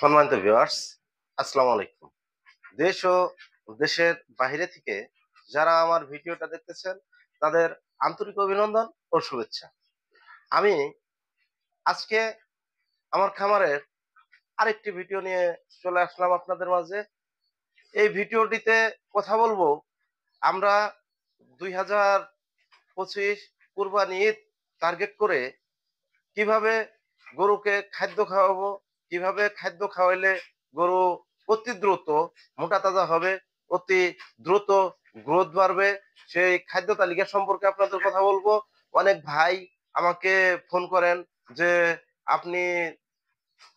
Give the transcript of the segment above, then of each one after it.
সম্মানিত ভিউয়ার্স, আসসালামু আলাইকুম। দেশ ও দেশের বাইরে থেকে যারা আমার ভিডিওটা দেখতেছেন তাদের আন্তরিক অভিনন্দন ও শুভেচ্ছা। আমি আজকে আমার খামারের আরেকটি ভিডিও নিয়ে চলে আসলাম আপনাদের মাঝে। এই ভিডিওটিতে কথা বলবো আমরা ২০২৫ কুরবানি ঈদ টার্গেট করে কিভাবে গরুকে খাদ্য খাওয়াবো, কিভাবে খাদ্য খাওয়াইলে গরু অতি দ্রুত মোটা তাজা হবে, অতি দ্রুত গ্রোথ বাড়বে, সেই খাদ্য তালিকা সম্পর্কে আপনাদের কথা বলবো। অনেক ভাই আমাকে ফোন করেন যে আপনি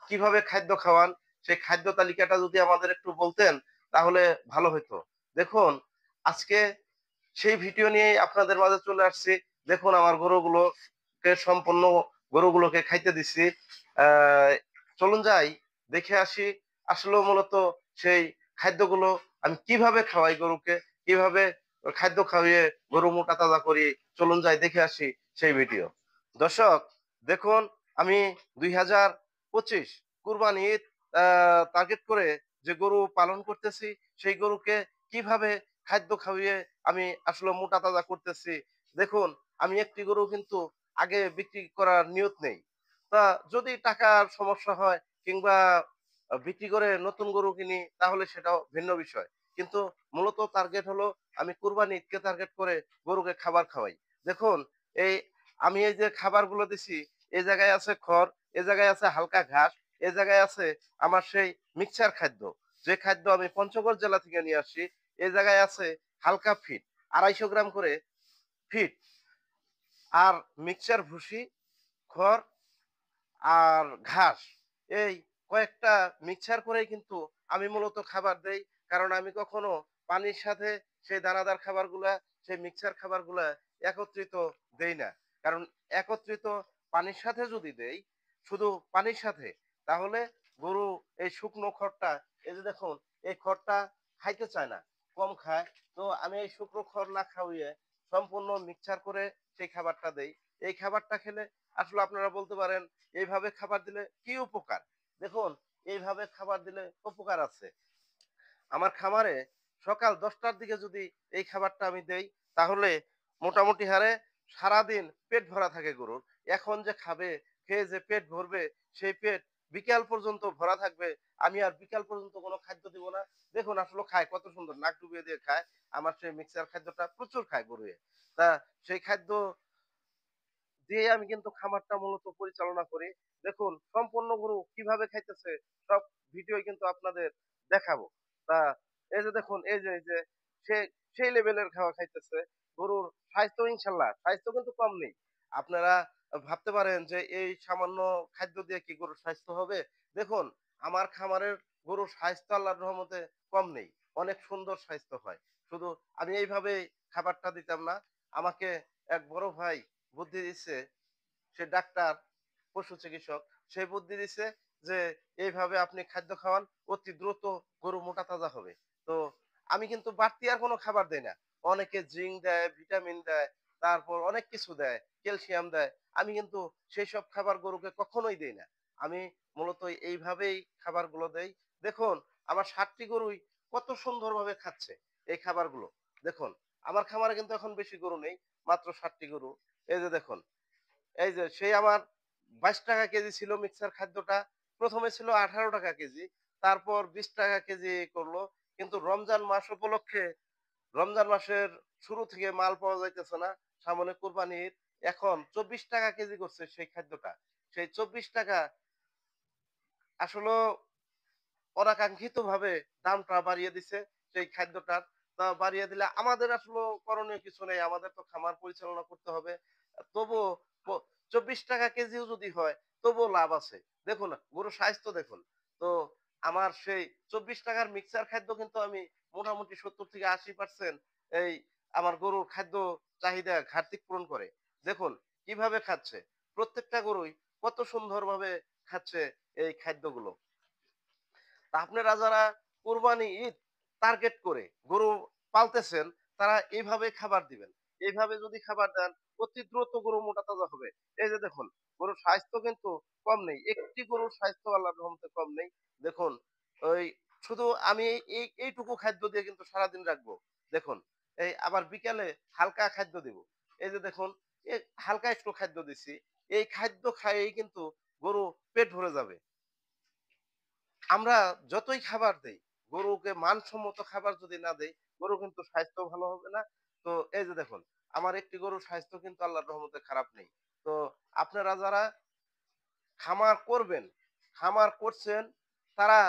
কিভাবে খাদ্য খাওয়ান, সেই খাদ্য তালিকাটা যদি আমাদের একটু বলতেন তাহলে ভালো হইতো। দেখুন, আজকে সেই ভিডিও নিয়েই আপনাদের মাঝে চলে আসছি। দেখুন আমার গরুগুলোকে সম্পূর্ণ গরুগুলোকে খাইতে দিচ্ছি। আহ, চলুন যাই দেখে আসি আসলে মূলত সেই খাদ্যগুলো আমি কিভাবে খাওয়াই গরুকে, কিভাবে খাদ্য খাওয়িয়ে গরু মোটা তাজা করি। চলুন যাই দেখে আসি সেই ভিডিও। দর্শক দেখুন, আমি ২০২৫ কুরবানি ঈদ টার্গেট করে যে গরু পালন করতেছি, সেই গরুকে কিভাবে খাদ্য খাওয়িয়ে আমি আসলে মোটা তাজা করতেছি। দেখুন, আমি একটি গরু কিন্তু আগে বিক্রি করার নিয়ত নেই। তা যদি টাকার সমস্যা হয় কিংবা বিক্রি করে নতুন গরু কিনি তাহলে সেটাও ভিন্ন বিষয়। কিন্তু মূলত টার্গেট হলো আমি কুরবানি ঈদকে টার্গেট করে গরুকে খাবার খাওয়াই। দেখুন, এই আমি এই যে খাবারগুলো দিছি, এই জায়গায় আছে খড়, এ জায়গায় আছে হালকা ঘাস, এ জায়গায় আছে আমার সেই মিক্সচার খাদ্য, যে খাদ্য আমি পঞ্চগড় জেলা থেকে নিয়ে আসি। এই জায়গায় আছে হালকা ফিট, ২৫০ গ্রাম করে ফিট, আর মিক্সচার ভুসি, খড় আর ঘাস, এই কয়েকটা মিক্সচার করেই কিন্তু আমি মূলত খাবার দেই। কারণ আমি কখনো পানির সাথে সেই দানাদার খাবারগুলা, সেই মিক্সচার খাবারগুলা একত্রিত দেই না। কারণ একত্রিত পানির সাথে যদি দেই, শুধু পানির সাথে, তাহলে গরু এই শুকনো খড়টা, এই যে দেখুন, এই খড়টা খাইতে চায় না, কম খায়। তো আমি এই শুকনো খড় না খাওয়িয়ে সম্পূর্ণ মিক্সচার করে সেই খাবারটা দেই। এই খাবারটা খেলে আসলে আপনারা বলতে পারেন এইভাবে খাবার দিলে কি উপকার। দেখুন, এইভাবে খাবার দিলে উপকার আছে। আমার খামারে সকাল ১০টার দিকে যদি এই খাবারটা আমি দেই, তাহলে মোটামুটি হারে সারাদিন পেট ভরা থাকে গরুর। এখন যে খাবে, খেয়ে যে পেট ভরবে, সেই পেট বিকাল পর্যন্ত ভরা থাকবে। আমি আর বিকাল পর্যন্ত কোনো খাদ্য দিব না। দেখুন আসলে খায় কত সুন্দর, নাক ডুবিয়ে দিয়ে খায়। আমার সেই মিক্সার খাদ্যটা প্রচুর খায় গরুয়ে। তা সেই খাদ্য দিয়ে আমি কিন্তু খামারটা মূলত পরিচালনা করি। দেখুন সম্পূর্ণ গরু কিভাবে খাইতেছে সব ভিডিও কিন্তু আপনাদের দেখাবো। তা এই যে দেখুন, এই যে সে সেই লেভেলের খাওয়া খাইতেছে। গরুর স্বাস্থ্য ইনশাল্লাহ স্বাস্থ্য কিন্তু কম নেই। আপনারা ভাবতে পারেন যে এই সামান্য খাদ্য দিয়ে কি গরুর স্বাস্থ্য হবে? দেখুন, আমার খামারের গরুর স্বাস্থ্য আল্লাহর রহমতে কম নেই। অনেক সুন্দর স্বাস্থ্য হয়। শুধু আমি এইভাবেই খাবারটা দিতাম না। আমাকে এক বড় ভাই বুদ্ধি দিচ্ছে, সে ডাক্তার, পশু চিকিৎসক। সে বুদ্ধি দিছে যে এইভাবে আপনি খাদ্য খাওয়ান, অতি দ্রুত গরু মোটা তাজা হবে। তো আমি কিন্তু বাড়তি আর কোনো খাবার দেই না। অনেকে জিঙ্ক দেয়, ভিটামিন দেয়, তারপর অনেক কিছু দেয়, ক্যালসিয়াম দেয়। আমি কিন্তু সেই সব খাবার গরুকে কখনোই দেই না। আমি মূলত এইভাবেই খাবারগুলো দেই। দেখুন, আমার ৭ টি গরুই কত সুন্দরভাবে খাচ্ছে এই খাবারগুলো। দেখুন, আমার খামারে কিন্তু এখন বেশি গরু নেই, মাত্র ৭ টি গরু। এই যে দেখুন, এই যে সেই আমার ২২ টাকা কেজি ছিল মিক্সার খাদ্যটা। ১ম এ ছিল ১৮ টাকা কেজি। তারপর ২০ টাকা কেজি করলো। কিন্তু রমজান মাস উপলক্ষে, রমজান মাসের শুরু থেকে মাল পাওয়া যাইতেছে না। সামনে কুরবানি ঈদ। এখন ২৪ টাকা কেজি করছে সেই খাদ্যটা। সেই ২৪ টাকা আসলেও অনাকাঙ্ক্ষিতভাবে দামটা বাড়িয়ে দিছে সেই খাদ্যটার। তা বাড়িয়ে দিলে আমাদের আসলেও করণীয় কিছু নেই। আমাদের তো খামার পরিচালনা করতে হবে। তবুও ২৪ টাকা কেজিও যদি হয়, তবুও লাভ আছে। দেখুন গরুর স্বাস্থ্য দেখুন। তো আমার সেই ২৪ টাকার মিক্সার খাদ্য কিন্তু আমি মোটামুটি ৭০-৮০% এই আমার গরুর খাদ্য চাহিদা ঘাটতি পূরণ করে। দেখুন কিভাবে খাচ্ছে। প্রত্যেকটা গরুই কত সুন্দরভাবে খাচ্ছে এই খাদ্যগুলো। তা আপনারা যারা কোরবানি ঈদ টার্গেট করে গরু পালতেছেন, তারা এইভাবে খাবার দিবেন। এইভাবে যদি খাবার দেন, অতি দ্রুত গরু মোটা তাজা হবে। এই যে দেখুন, গরুর স্বাস্থ্য কিন্তু কম নেই। একটি গরুর স্বাস্থ্য আল্লাহর রহমতে কম নেই। দেখুন, ওই শুধু আমি এইটুকু খাদ্য দিয়ে কিন্তু সারাদিন রাখবো। দেখুন, এই আবার বিকালে হালকা খাদ্য দিব। এই যে দেখুন, হালকা একটু খাদ্য দিছি। এই খাদ্য খাইয়েই কিন্তু গরু পেট ভরে যাবে। আমরা যতই খাবার দেই, গরুকে মানসম্মত খাবার যদি না দেই, গরু কিন্তু স্বাস্থ্য ভালো হবে না। তো এই যে দেখুন, আমার একটি গরুর স্বাস্থ্য কিন্তু আল্লাহর রহমতে খারাপ নেই। তো আপনারা যারা খামার করবেন, খামার করছেন, তারা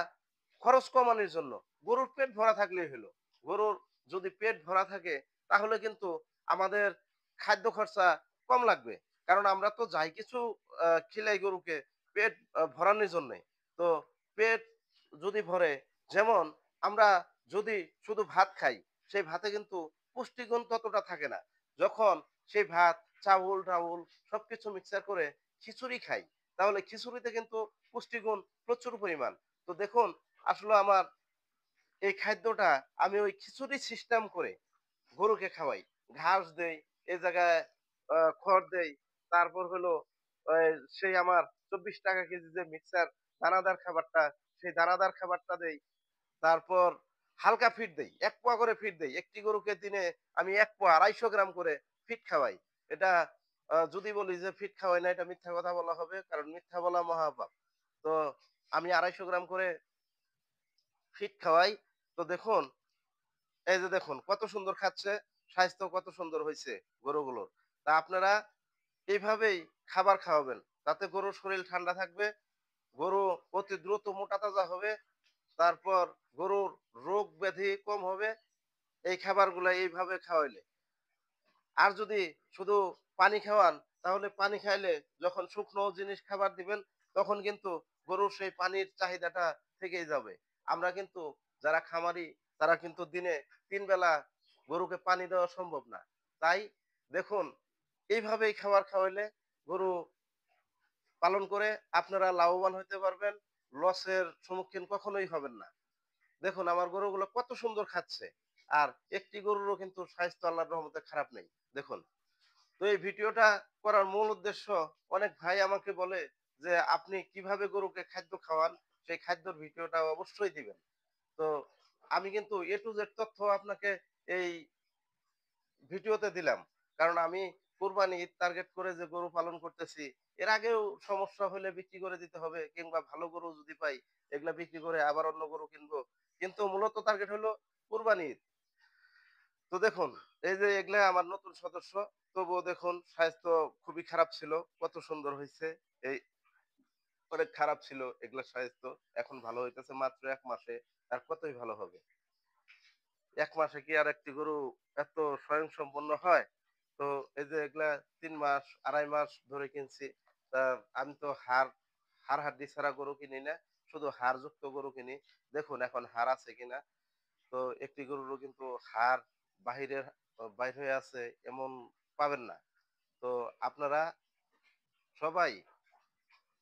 খরচ কমানোর জন্য গরুর পেট ভরা থাকলেই হলো। গরুর যদি পেট ভরা থাকে তাহলে কিন্তু আমাদের খাদ্য খরচা কম লাগবে। কারণ আমরা তো যাই কিছু খিলাই গরুকে পেট ভরানোর জন্যে। তো পেট যদি ভরে, যেমন আমরা যদি শুধু ভাত খাই, সেই ভাতে কিন্তু পুষ্টিগুণ ততটা থাকে না। যখন সেই ভাত, চাউল-টাউল সবকিছু মিক্সার করে খিচুড়ি খাই, তাহলে খিচুড়িতে কিন্তু পুষ্টিগুণ প্রচুর পরিমাণ। তো দেখুন, আসলে আমার এই খাদ্যটা আমি ওই খিচুড়ি সিস্টেম করে গরুকে খাওয়াই। ঘাস দেই, এ জায়গায় খড় দেই। তারপর হলো সেই আমার ৳২৪ কেজি যে মিক্সার দানাদার খাবারটা, সেই দানাদার খাবারটা দেই। তারপর হালকা ফিড দেই। ১ পোয়া করে ফিড দেই। একটি গরুকে দিনে আমি ১ পোয়া ২৫০ গ্রাম করে ফিড খাওয়াই। এটা যদি বলি যে ফিড খাওয়াই না, এটা মিথ্যা কথা বলা হবে। কারণ মিথ্যা বলা মহাপাপ। তো আমি ২৫০ গ্রাম করে ফিড খাওয়াই। তো দেখুন, এই যে দেখুন কত সুন্দর খাচ্ছে, স্বাস্থ্য কত সুন্দর হইছে গরুগুলোর। তা আপনারা এইভাবেই খাবার খাওয়াবেন। তাতে গরুর শরীর ঠান্ডা থাকবে, গরু অতি দ্রুত মোটা তাজা হবে। তারপর গরুর রোগ ব্যাধি কম হবে এই খাবারগুলা এইভাবে খাওয়াইলে। আর যদি শুধু পানি খাওয়ান, তাহলে পানি খাইলে যখন শুকনো জিনিস খাবার দিবেন, তখন কিন্তু গরুর সেই পানির চাহিদাটা থেকেই যাবে। আমরা কিন্তু যারা খামারি, তারা কিন্তু দিনে ৩ বেলা গরুকে পানি দেওয়া সম্ভব না। তাই দেখুন, এইভাবেই খাবার খাওয়াইলে গরু পালন করে আপনারা লাভবান হইতে পারবেন। লসের সম্মুখীন কখনোই হবেন না। দেখুন আমার গরুগুলো কত সুন্দর খাচ্ছে। আর একটি গরুরও কিন্তু স্বাস্থ্য আল্লাহর রহমতে খারাপ নেই। দেখুন। তো এই ভিডিওটা করার মূল উদ্দেশ্য, অনেক ভাই আমাকে বলে যে আপনি কিভাবে গরুকে খাদ্য খাওয়ান, সেই খাদ্যর ভিডিওটা অবশ্যই দিবেন। তো আমি কিন্তু A to Z তথ্য আপনাকে এই ভিডিওতে দিলাম। কারণ আমি কুরবানি ঈদ টার্গেট করে যে গরু পালন করতেছি, এর আগেও সমস্যা হলে বিক্রি করে দিতে হবে, কিংবা ভালো গরু যদি পাই এগুলা বিক্রি করে আবার অন্য গরু কিনবো। কিন্তু মূলত টার্গেট হলো কুরবানি ঈদ। তো দেখুন, এই যে এগুলা আমার নতুন সদস্য, তবুও দেখুন স্বাস্থ্য খুবই খারাপ ছিল। কত সুন্দর হইছে। এই অনেক খারাপ ছিল এগুলার স্বাস্থ্য। এখন ভালো হইতেছে মাত্র ১ মাসে। আর কতই ভালো হবে। ১ মাসে কি আর একটি গরু এত স্বয়ংসম্পন্ন হয়? তো এই যে এগুলা ৩ মাস, ২.৫ মাস ধরে কিনছি। তা আমি তো হাড়-হাড্ডি ছাড়া গরু কিনি না। শুধু হাড়যুক্ত গরু কিনি। দেখুন এখন হাড় আছে কিনা। তো একটি গরুরও কিন্তু হাড় বাহিরের বাইর হয়ে আছে এমন পাবেন না। তো আপনারা সবাই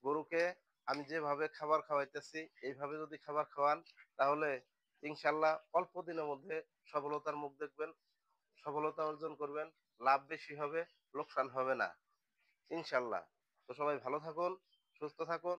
গরুকে আমি যেভাবে খাবার খাওয়াইতেছি, এইভাবে যদি খাবার খাওয়ান, তাহলে ইনশাআল্লাহ অল্প দিনের মধ্যে সফলতার মুখ দেখবেন, সফলতা অর্জন করবেন, লাভ বেশি হবে, লোকসান হবে না। ইনশাআল্লাহ। তো সবাই ভালো থাকুন, সুস্থ থাকুন।